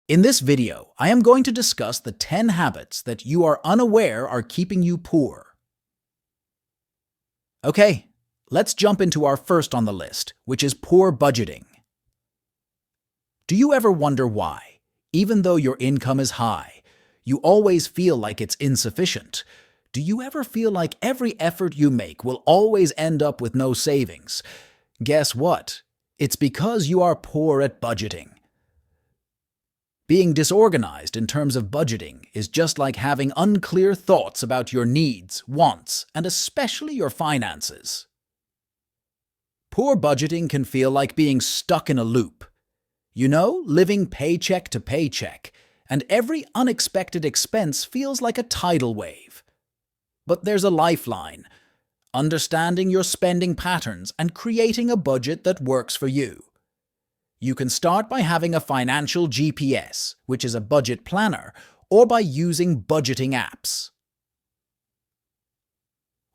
In this video, I am going to discuss the 10 habits that you are unaware are keeping you poor. Okay, let's jump into our first on the list, which is poor budgeting. Do you ever wonder why, even though your income is high, you always feel like it's insufficient? Do you ever feel like every effort you make will always end up with no savings? Guess what? It's because you are poor at budgeting. Being disorganized in terms of budgeting is just like having unclear thoughts about your needs, wants, and especially your finances. Poor budgeting can feel like being stuck in a loop. You know, living paycheck to paycheck, and every unexpected expense feels like a tidal wave. But there's a lifeline: understanding your spending patterns and creating a budget that works for you. You can start by having a financial GPS, which is a budget planner, or by using budgeting apps.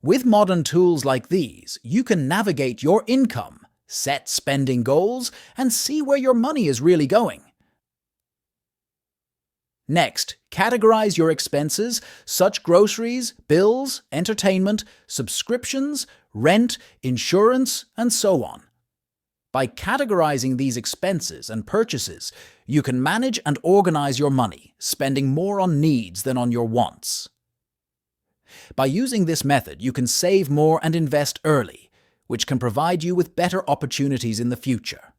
With modern tools like these, you can navigate your income, set spending goals, and see where your money is really going. Next, categorize your expenses, such groceries, bills, entertainment, subscriptions, rent, insurance, and so on. By categorizing these expenses and purchases, you can manage and organize your money, spending more on needs than on your wants. By using this method, you can save more and invest early, which can provide you with better opportunities in the future.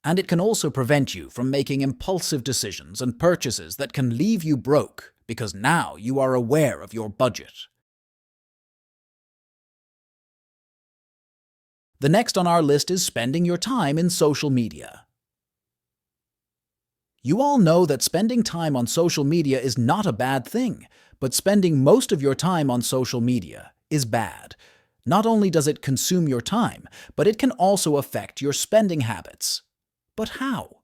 And it can also prevent you from making impulsive decisions and purchases that can leave you broke, because now you are aware of your budget. The next on our list is spending your time in social media. You all know that spending time on social media is not a bad thing, but spending most of your time on social media is bad. Not only does it consume your time, but it can also affect your spending habits. But how?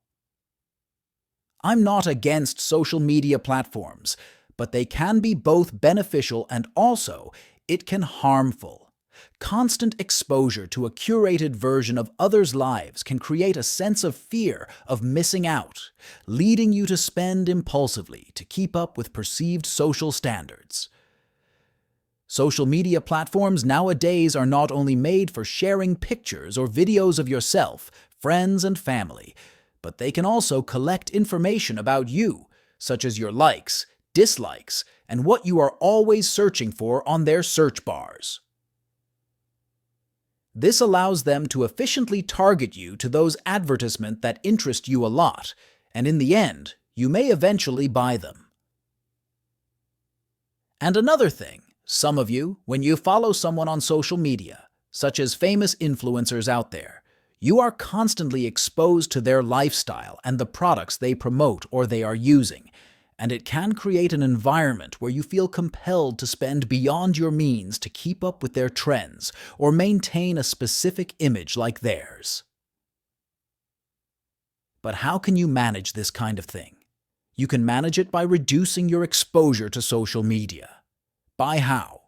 I'm not against social media platforms, but they can be both beneficial and also, it can harmful. Constant exposure to a curated version of others' lives can create a sense of fear of missing out, leading you to spend impulsively to keep up with perceived social standards. Social media platforms nowadays are not only made for sharing pictures or videos of yourself, friends, and family, but they can also collect information about you, such as your likes, dislikes, and what you are always searching for on their search bars. This allows them to efficiently target you to those advertisements that interest you a lot, and in the end, you may eventually buy them. And another thing, some of you, when you follow someone on social media, such as famous influencers out there, you are constantly exposed to their lifestyle and the products they promote or they are using, and it can create an environment where you feel compelled to spend beyond your means to keep up with their trends or maintain a specific image like theirs. But how can you manage this kind of thing? You can manage it by reducing your exposure to social media. By how?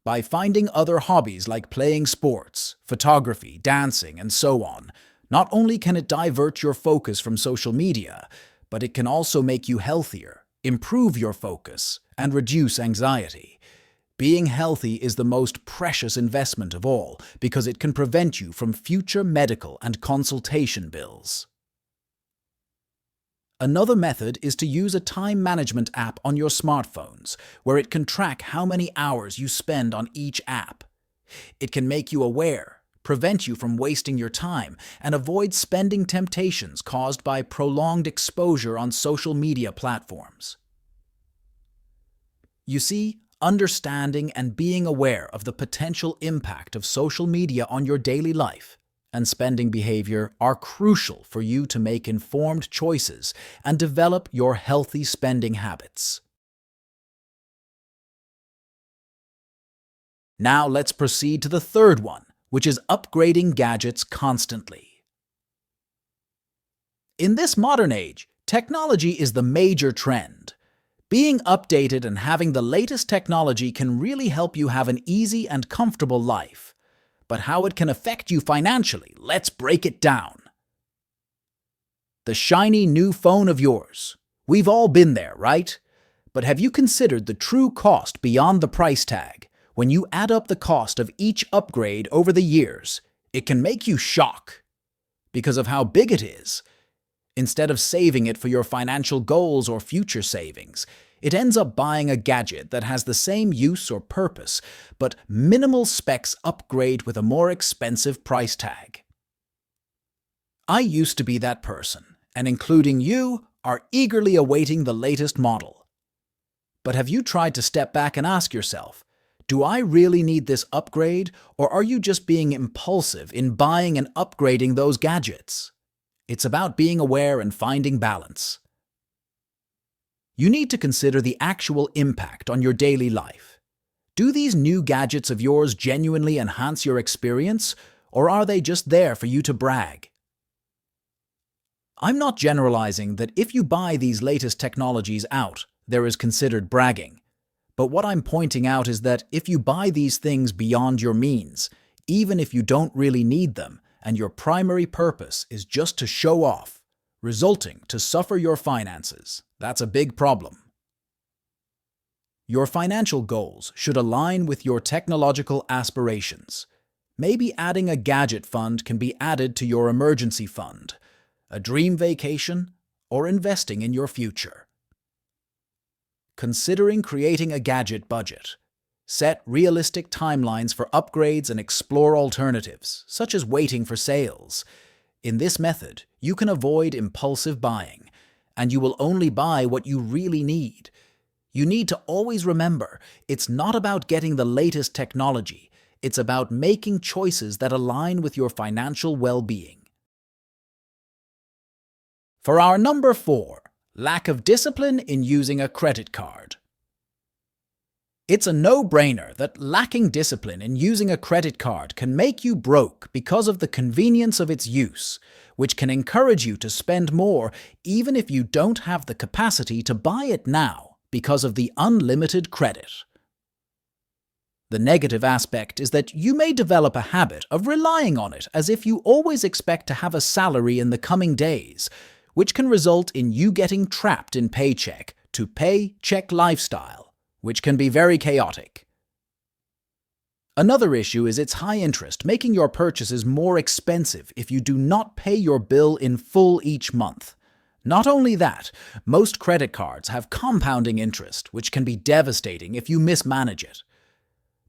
By finding other hobbies like playing sports, photography, dancing, and so on. Not only can it divert your focus from social media, but it can also make you healthier, improve your focus, and reduce anxiety. Being healthy is the most precious investment of all because it can prevent you from future medical and consultation bills. Another method is to use a time management app on your smartphones, where it can track how many hours you spend on each app. It can make you aware, prevent you from wasting your time, and avoid spending temptations caused by prolonged exposure on social media platforms. You see, understanding and being aware of the potential impact of social media on your daily life and spending behavior are crucial for you to make informed choices and develop your healthy spending habits. Now let's proceed to the third one, which is upgrading gadgets constantly. In this modern age, technology is the major trend. Being updated and having the latest technology can really help you have an easy and comfortable life. But how it can affect you financially, let's break it down. The shiny new phone of yours. We've all been there, right? But have you considered the true cost beyond the price tag? When you add up the cost of each upgrade over the years, it can make you shock because of how big it is. Instead of saving it for your financial goals or future savings, it ends up buying a gadget that has the same use or purpose, but minimal specs upgrade with a more expensive price tag. I used to be that person, and including you, are eagerly awaiting the latest model. But have you tried to step back and ask yourself, do I really need this upgrade, or are you just being impulsive in buying and upgrading those gadgets? It's about being aware and finding balance. You need to consider the actual impact on your daily life. Do these new gadgets of yours genuinely enhance your experience, or are they just there for you to brag? I'm not generalizing that if you buy these latest technologies out, there is considered bragging. But what I'm pointing out is that if you buy these things beyond your means, even if you don't really need them, and your primary purpose is just to show off, resulting to suffer your finances, that's a big problem. Your financial goals should align with your technological aspirations. Maybe adding a gadget fund can be added to your emergency fund, a dream vacation, or investing in your future. Considering creating a gadget budget. Set realistic timelines for upgrades and explore alternatives, such as waiting for sales. In this method, you can avoid impulsive buying, and you will only buy what you really need. You need to always remember, it's not about getting the latest technology, it's about making choices that align with your financial well-being. For our number 4, lack of discipline in using a credit card. It's a no-brainer that lacking discipline in using a credit card can make you broke because of the convenience of its use, which can encourage you to spend more even if you don't have the capacity to buy it now because of the unlimited credit. The negative aspect is that you may develop a habit of relying on it as if you always expect to have a salary in the coming days, which can result in you getting trapped in paycheck-to-paycheck lifestyle, which can be very chaotic. Another issue is its high interest, making your purchases more expensive if you do not pay your bill in full each month. Not only that, most credit cards have compounding interest, which can be devastating if you mismanage it.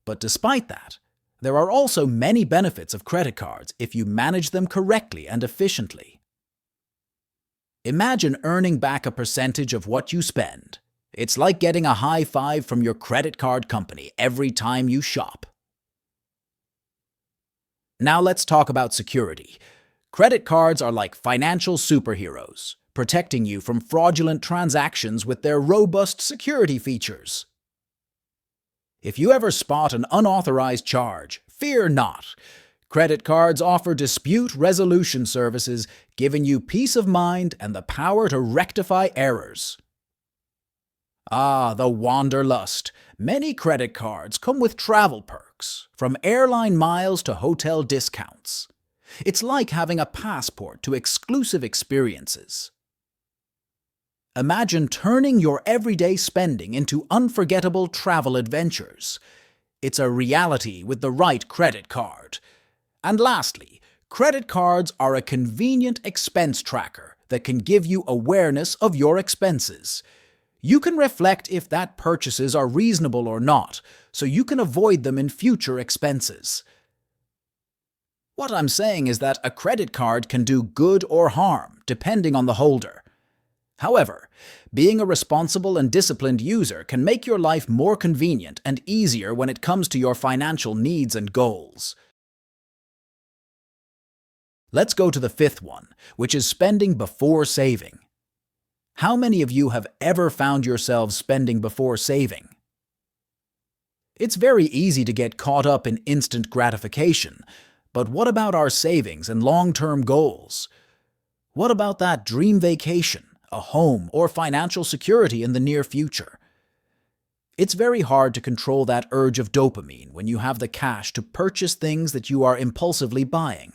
But despite that, there are also many benefits of credit cards if you manage them correctly and efficiently. Imagine earning back a percentage of what you spend. It's like getting a high five from your credit card company every time you shop. Now let's talk about security. Credit cards are like financial superheroes, protecting you from fraudulent transactions with their robust security features. If you ever spot an unauthorized charge, fear not. Credit cards offer dispute resolution services, giving you peace of mind and the power to rectify errors. Ah, the wanderlust. Many credit cards come with travel perks, from airline miles to hotel discounts. It's like having a passport to exclusive experiences. Imagine turning your everyday spending into unforgettable travel adventures. It's a reality with the right credit card. And lastly, credit cards are a convenient expense tracker that can give you awareness of your expenses. You can reflect if that purchases are reasonable or not, so you can avoid them in future expenses. What I'm saying is that a credit card can do good or harm, depending on the holder. However, being a responsible and disciplined user can make your life more convenient and easier when it comes to your financial needs and goals. Let's go to the 5th one, which is spending before saving. How many of you have ever found yourselves spending before saving? It's very easy to get caught up in instant gratification, but what about our savings and long-term goals? What about that dream vacation, a home, or financial security in the near future? It's very hard to control that urge of dopamine when you have the cash to purchase things that you are impulsively buying.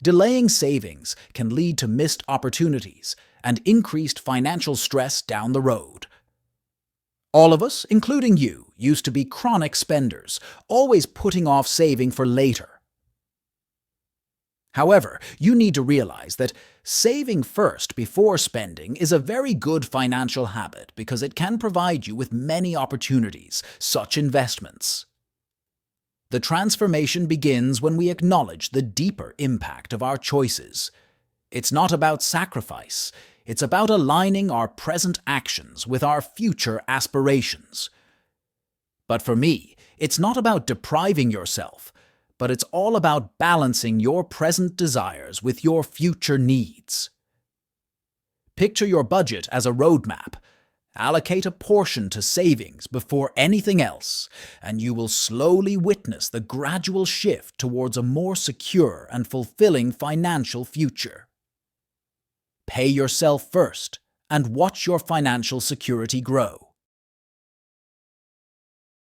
Delaying savings can lead to missed opportunities and increased financial stress down the road. All of us, including you, used to be chronic spenders, always putting off saving for later. However, you need to realize that saving first before spending is a very good financial habit because it can provide you with many opportunities, such investments. The transformation begins when we acknowledge the deeper impact of our choices. It's not about sacrifice, it's about aligning our present actions with our future aspirations. But for me, it's not about depriving yourself, but it's all about balancing your present desires with your future needs. Picture your budget as a roadmap. Allocate a portion to savings before anything else, and you will slowly witness the gradual shift towards a more secure and fulfilling financial future. Pay yourself first and watch your financial security grow.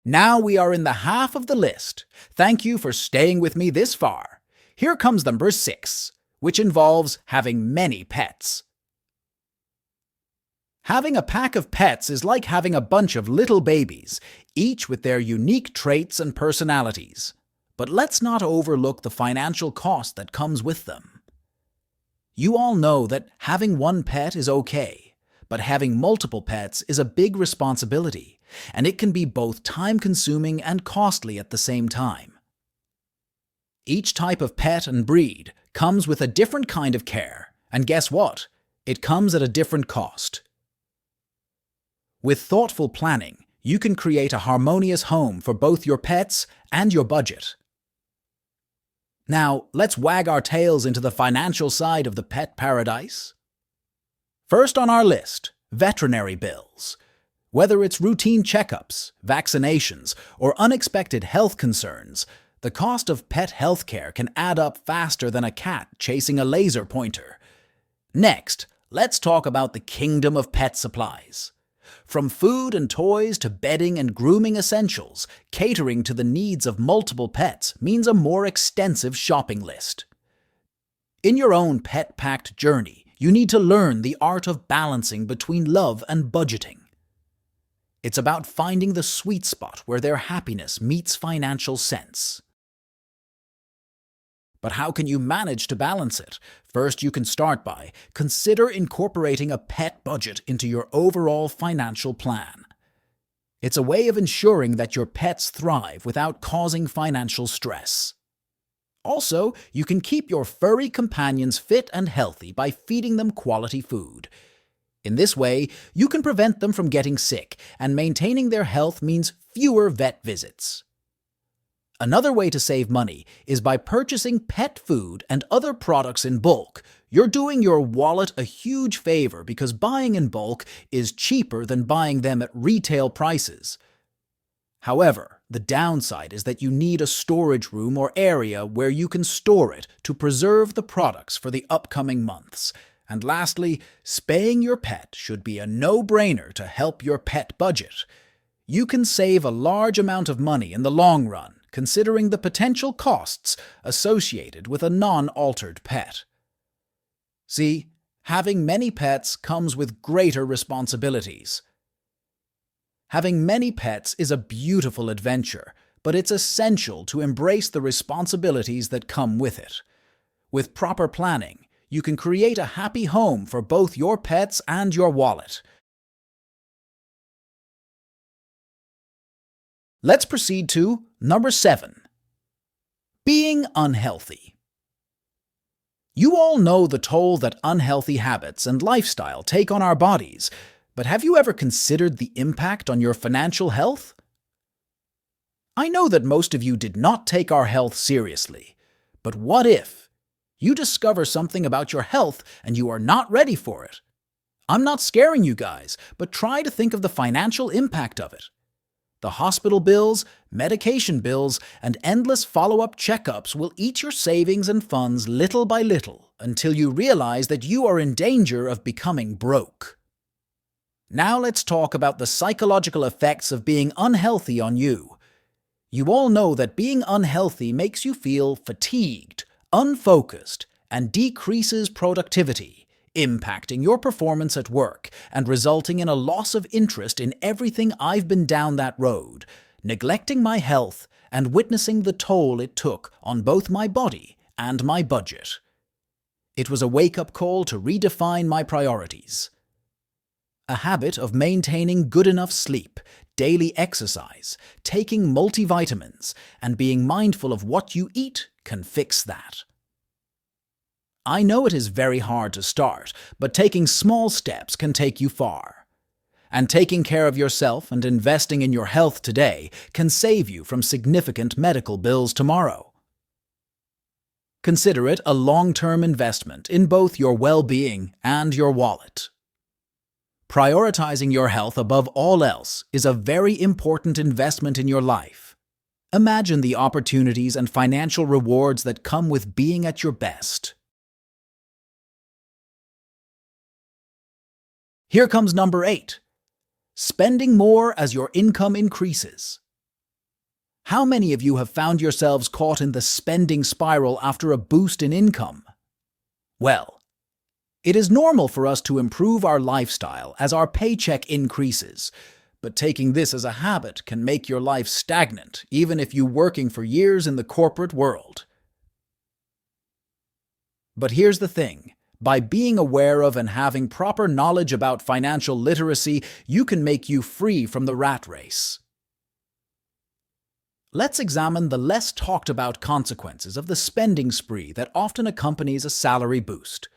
Now we are in the half of the list. Thank you for staying with me this far. Here comes number 6, which involves having many pets. Having a pack of pets is like having a bunch of little babies, each with their unique traits and personalities. But let's not overlook the financial cost that comes with them. You all know that having one pet is okay, but having multiple pets is a big responsibility, and it can be both time-consuming and costly at the same time. Each type of pet and breed comes with a different kind of care, and guess what? It comes at a different cost. With thoughtful planning, you can create a harmonious home for both your pets and your budget. Now, let's wag our tails into the financial side of the pet paradise. First on our list, veterinary bills. Whether it's routine checkups, vaccinations, or unexpected health concerns, the cost of pet healthcare can add up faster than a cat chasing a laser pointer. Next, let's talk about the kingdom of pet supplies. From food and toys to bedding and grooming essentials, catering to the needs of multiple pets means a more extensive shopping list. In your own pet-packed journey, you need to learn the art of balancing between love and budgeting. It's about finding the sweet spot where their happiness meets financial sense. But how can you manage to balance it? First, you can start by consider incorporating a pet budget into your overall financial plan. It's a way of ensuring that your pets thrive without causing financial stress. Also, you can keep your furry companions fit and healthy by feeding them quality food. In this way, you can prevent them from getting sick, and maintaining their health means fewer vet visits. Another way to save money is by purchasing pet food and other products in bulk. You're doing your wallet a huge favor because buying in bulk is cheaper than buying them at retail prices. However, the downside is that you need a storage room or area where you can store it to preserve the products for the upcoming months. And lastly, spaying your pet should be a no-brainer to help your pet budget. You can save a large amount of money in the long run, considering the potential costs associated with a non-altered pet. See, having many pets comes with greater responsibilities. Having many pets is a beautiful adventure, but it's essential to embrace the responsibilities that come with it. With proper planning, you can create a happy home for both your pets and your wallet. Let's proceed to number 7. Being unhealthy. You all know the toll that unhealthy habits and lifestyle take on our bodies, but have you ever considered the impact on your financial health? I know that most of you did not take our health seriously, but what if you discover something about your health and you are not ready for it? I'm not scaring you guys, but try to think of the financial impact of it. The hospital bills, medication bills, and endless follow-up checkups will eat your savings and funds little by little until you realize that you are in danger of becoming broke. Now let's talk about the psychological effects of being unhealthy on you. You all know that being unhealthy makes you feel fatigued, unfocused, and decreases productivity, impacting your performance at work and resulting in a loss of interest in everything I've been down that road, neglecting my health and witnessing the toll it took on both my body and my budget. It was a wake-up call to redefine my priorities. A habit of maintaining good enough sleep, daily exercise, taking multivitamins, and being mindful of what you eat can fix that. I know it is very hard to start, but taking small steps can take you far. And taking care of yourself and investing in your health today can save you from significant medical bills tomorrow. Consider it a long-term investment in both your well-being and your wallet. Prioritizing your health above all else is a very important investment in your life. Imagine the opportunities and financial rewards that come with being at your best. Here comes number 8. Spending more as your income increases. How many of you have found yourselves caught in the spending spiral after a boost in income? Well, it is normal for us to improve our lifestyle as our paycheck increases, but taking this as a habit can make your life stagnant, even if you're working for years in the corporate world. But here's the thing. By being aware of and having proper knowledge about financial literacy, you can make you free from the rat race. Let's examine the less talked about consequences of the spending spree that often accompanies a salary boost.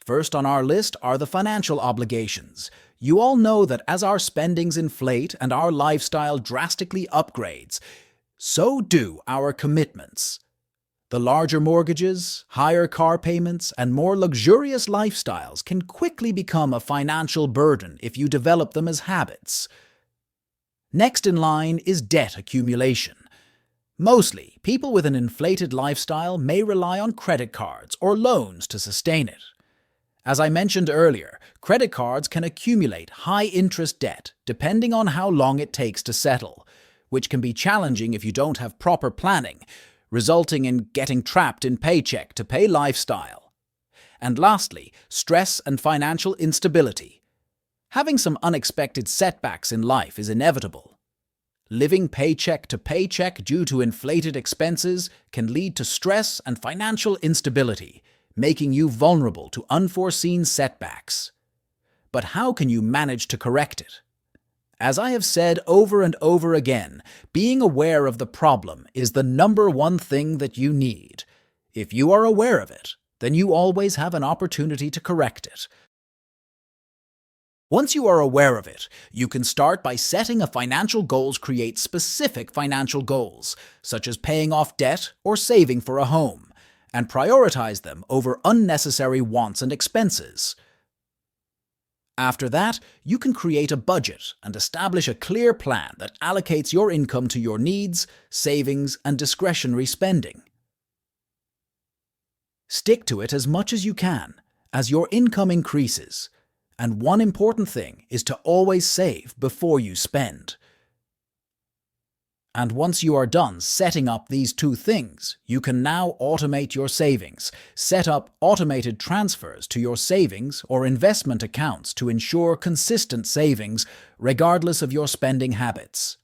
First on our list are the financial obligations. You all know that as our spendings inflate and our lifestyle drastically upgrades, so do our commitments. The larger mortgages, higher car payments, and more luxurious lifestyles can quickly become a financial burden if you develop them as habits. Next in line is debt accumulation. Mostly, people with an inflated lifestyle may rely on credit cards or loans to sustain it. As I mentioned earlier, credit cards can accumulate high-interest debt depending on how long it takes to settle, which can be challenging if you don't have proper planning, resulting in getting trapped in paycheck-to-pay lifestyle. And lastly, stress and financial instability. Having some unexpected setbacks in life is inevitable. Living paycheck to paycheck due to inflated expenses can lead to stress and financial instability, making you vulnerable to unforeseen setbacks. But how can you manage to correct it? As I have said over and over again, being aware of the problem is the number one thing that you need. If you are aware of it, then you always have an opportunity to correct it. Once you are aware of it, you can start by setting a financial goals. Create specific financial goals, such as paying off debt or saving for a home, and prioritize them over unnecessary wants and expenses. After that, you can create a budget and establish a clear plan that allocates your income to your needs, savings, and discretionary spending. Stick to it as much as you can, as your income increases. And one important thing is to always save before you spend. And once you are done setting up these two things, you can now automate your savings. Set up automated transfers to your savings or investment accounts to ensure consistent savings, regardless of your spending habits.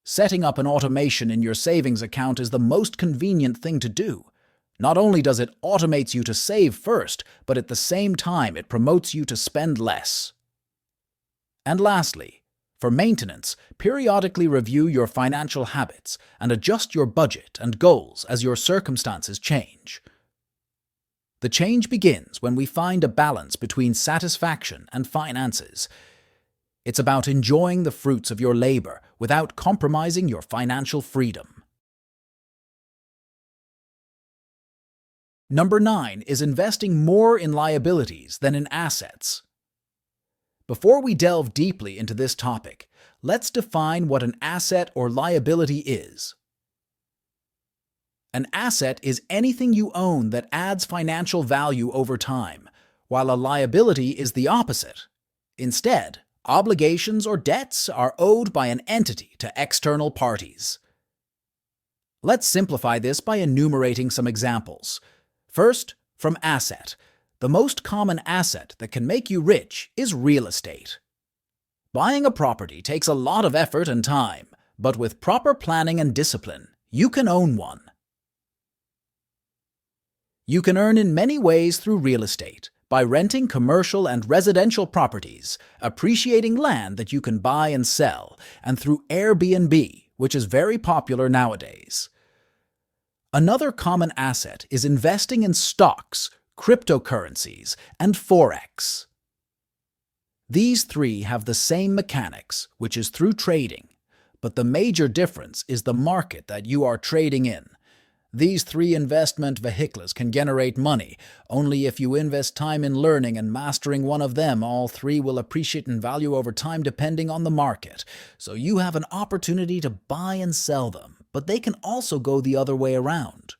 Setting up an automation in your savings account is the most convenient thing to do. Not only does it automate you to save first, but at the same time it promotes you to spend less. And lastly, for maintenance, periodically review your financial habits and adjust your budget and goals as your circumstances change. The change begins when we find a balance between satisfaction and finances. It's about enjoying the fruits of your labor without compromising your financial freedom. Number 9 is investing more in liabilities than in assets. Before we delve deeply into this topic, let's define what an asset or liability is. An asset is anything you own that adds financial value over time, while a liability is the opposite. Instead, obligations or debts are owed by an entity to external parties. Let's simplify this by enumerating some examples. First, from asset. The most common asset that can make you rich is real estate. Buying a property takes a lot of effort and time, but with proper planning and discipline, you can own one. You can earn in many ways through real estate, by renting commercial and residential properties, appreciating land that you can buy and sell, and through Airbnb, which is very popular nowadays. Another common asset is investing in stocks, cryptocurrencies, and Forex. These three have the same mechanics, which is through trading, but the major difference is the market that you are trading in. These three investment vehicles can generate money. Only if you invest time in learning and mastering one of them, all three will appreciate in value over time depending on the market. So you have an opportunity to buy and sell them, but they can also go the other way around.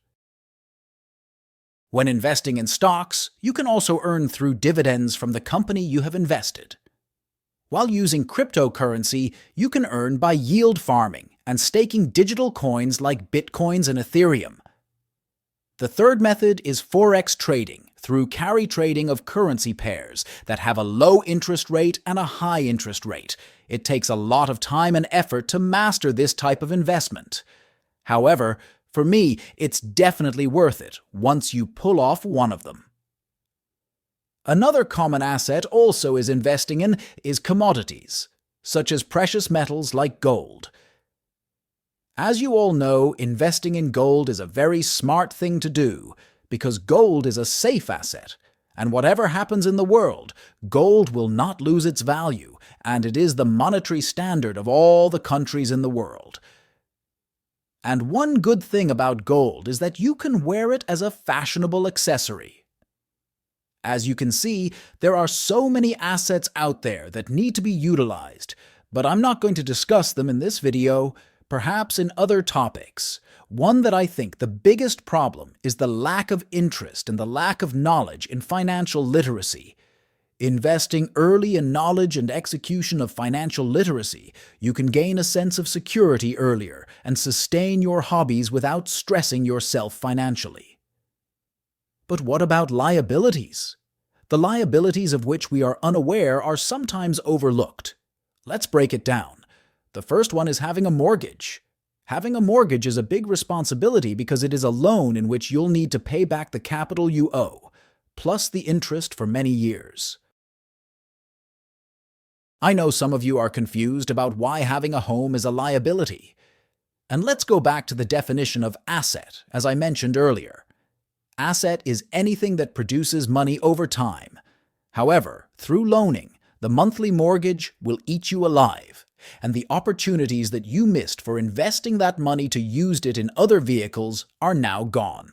When investing in stocks, you can also earn through dividends from the company you have invested. While using cryptocurrency, you can earn by yield farming and staking digital coins like Bitcoins and Ethereum. The third method is Forex trading, through carry trading of currency pairs that have a low interest rate and a high interest rate. It takes a lot of time and effort to master this type of investment. However, for me, it's definitely worth it once you pull off one of them. Another common asset also is investing in is commodities, such as precious metals like gold. As you all know, investing in gold is a very smart thing to do because gold is a safe asset, and whatever happens in the world, gold will not lose its value, and it is the monetary standard of all the countries in the world. And one good thing about gold is that you can wear it as a fashionable accessory. As you can see, there are so many assets out there that need to be utilized, but I'm not going to discuss them in this video. Perhaps in other topics. One that I think the biggest problem is the lack of interest and the lack of knowledge in financial literacy. Investing early in knowledge and execution of financial literacy, you can gain a sense of security earlier and sustain your hobbies without stressing yourself financially. But what about liabilities? The liabilities of which we are unaware are sometimes overlooked. Let's break it down. The first one is having a mortgage. Having a mortgage is a big responsibility because it is a loan in which you'll need to pay back the capital you owe, plus the interest for many years. I know some of you are confused about why having a home is a liability. And let's go back to the definition of asset, as I mentioned earlier. Asset is anything that produces money over time. However, through loaning, the monthly mortgage will eat you alive, and the opportunities that you missed for investing that money to use it in other vehicles are now gone.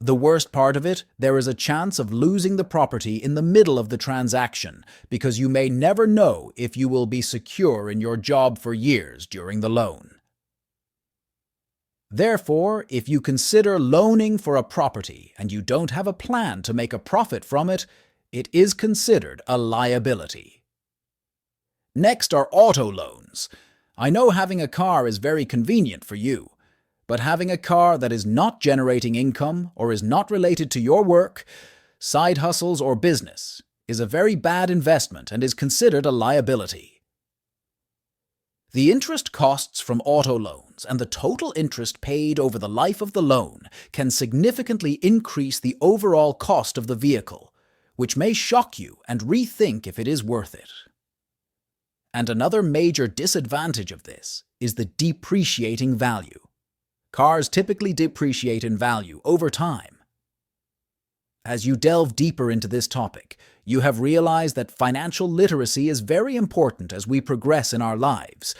The worst part of it, there is a chance of losing the property in the middle of the transaction because you may never know if you will be secure in your job for years during the loan. Therefore, if you consider loaning for a property and you don't have a plan to make a profit from it, it is considered a liability. Next are auto loans. I know having a car is very convenient for you, but having a car that is not generating income or is not related to your work, side hustles, or business is a very bad investment and is considered a liability. The interest costs from auto loans and the total interest paid over the life of the loan can significantly increase the overall cost of the vehicle, which may shock you and rethink if it is worth it. And another major disadvantage of this is the depreciating value. Cars typically depreciate in value over time. As you delve deeper into this topic, you have realized that financial literacy is very important as we progress in our lives.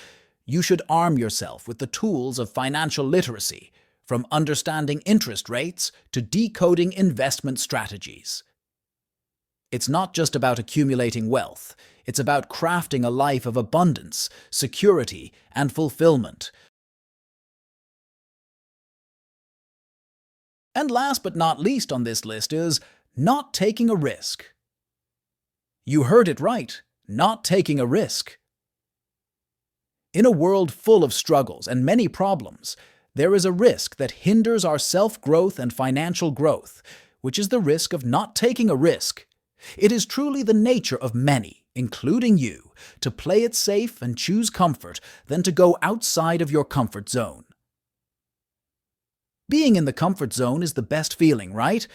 You should arm yourself with the tools of financial literacy, from understanding interest rates to decoding investment strategies. It's not just about accumulating wealth, it's about crafting a life of abundance, security, and fulfillment. And last but not least on this list is not taking a risk. You heard it right, not taking a risk. In a world full of struggles and many problems, there is a risk that hinders our self-growth and financial growth, which is the risk of not taking a risk. It is truly the nature of many, including you, to play it safe and choose comfort than to go outside of your comfort zone. Being in the comfort zone is the best feeling, right?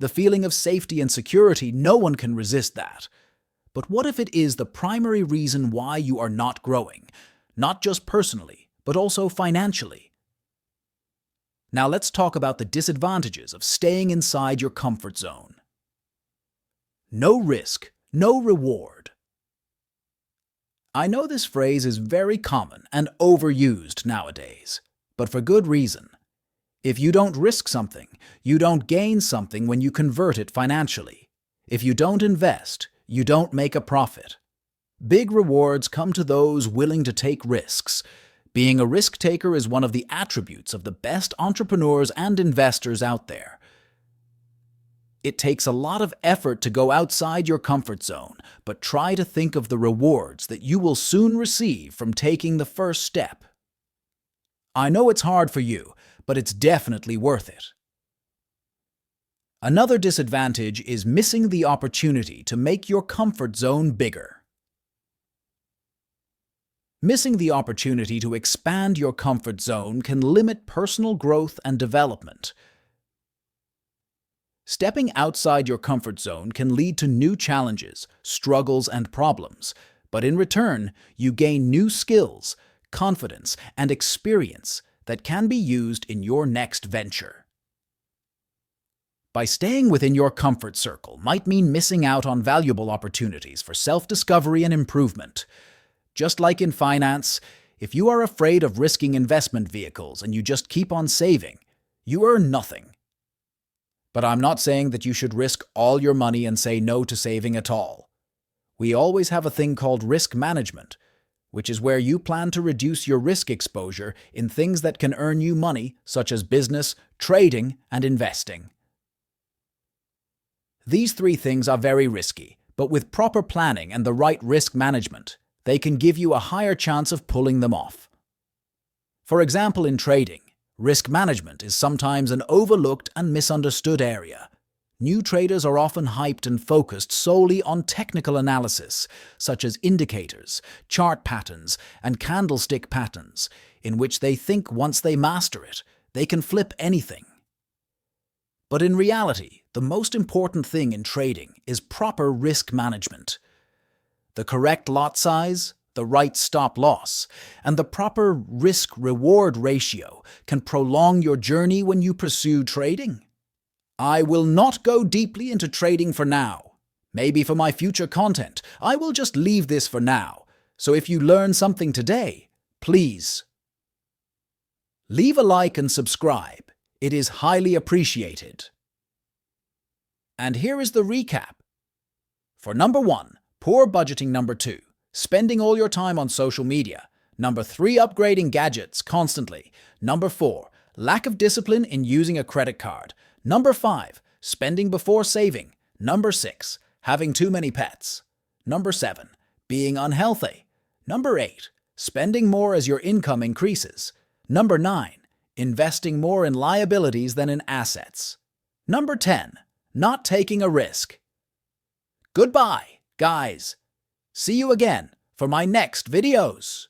The feeling of safety and security, no one can resist that. But what if it is the primary reason why you are not growing, not just personally, but also financially? Now let's talk about the disadvantages of staying inside your comfort zone. No risk, no reward. I know this phrase is very common and overused nowadays, but for good reason. If you don't risk something, you don't gain something when you convert it financially. If you don't invest, you don't make a profit. Big rewards come to those willing to take risks. Being a risk taker is one of the attributes of the best entrepreneurs and investors out there. It takes a lot of effort to go outside your comfort zone, but try to think of the rewards that you will soon receive from taking the first step. I know it's hard for you, but it's definitely worth it. Another disadvantage is missing the opportunity to make your comfort zone bigger. Missing the opportunity to expand your comfort zone can limit personal growth and development. Stepping outside your comfort zone can lead to new challenges, struggles, and problems, but in return, you gain new skills, confidence, and experience that can be used in your next venture. By staying within your comfort circle might mean missing out on valuable opportunities for self-discovery and improvement. Just like in finance, if you are afraid of risking investment vehicles and you just keep on saving, you earn nothing. But I'm not saying that you should risk all your money and say no to saving at all. We always have a thing called risk management, which is where you plan to reduce your risk exposure in things that can earn you money, such as business, trading, and investing. These three things are very risky, but with proper planning and the right risk management, they can give you a higher chance of pulling them off. For example, in trading, risk management is sometimes an overlooked and misunderstood area. New traders are often hyped and focused solely on technical analysis, such as indicators, chart patterns, and candlestick patterns, in which they think once they master it, they can flip anything. But in reality, the most important thing in trading is proper risk management. The correct lot size, the right stop loss, and the proper risk-reward ratio can prolong your journey when you pursue trading. I will not go deeply into trading for now. Maybe for my future content, I will just leave this for now. So if you learn something today, please leave a like and subscribe. It is highly appreciated. And here is the recap. For number 1, poor budgeting. Number 2, spending all your time on social media. Number 3, upgrading gadgets constantly. Number 4, lack of discipline in using a credit card. Number 5, spending before saving. Number 6, having too many pets. Number 7, being unhealthy. Number 8, spending more as your income increases. Number 9, investing more in liabilities than in assets. Number 10, not taking a risk. Goodbye, guys. See you again for my next videos.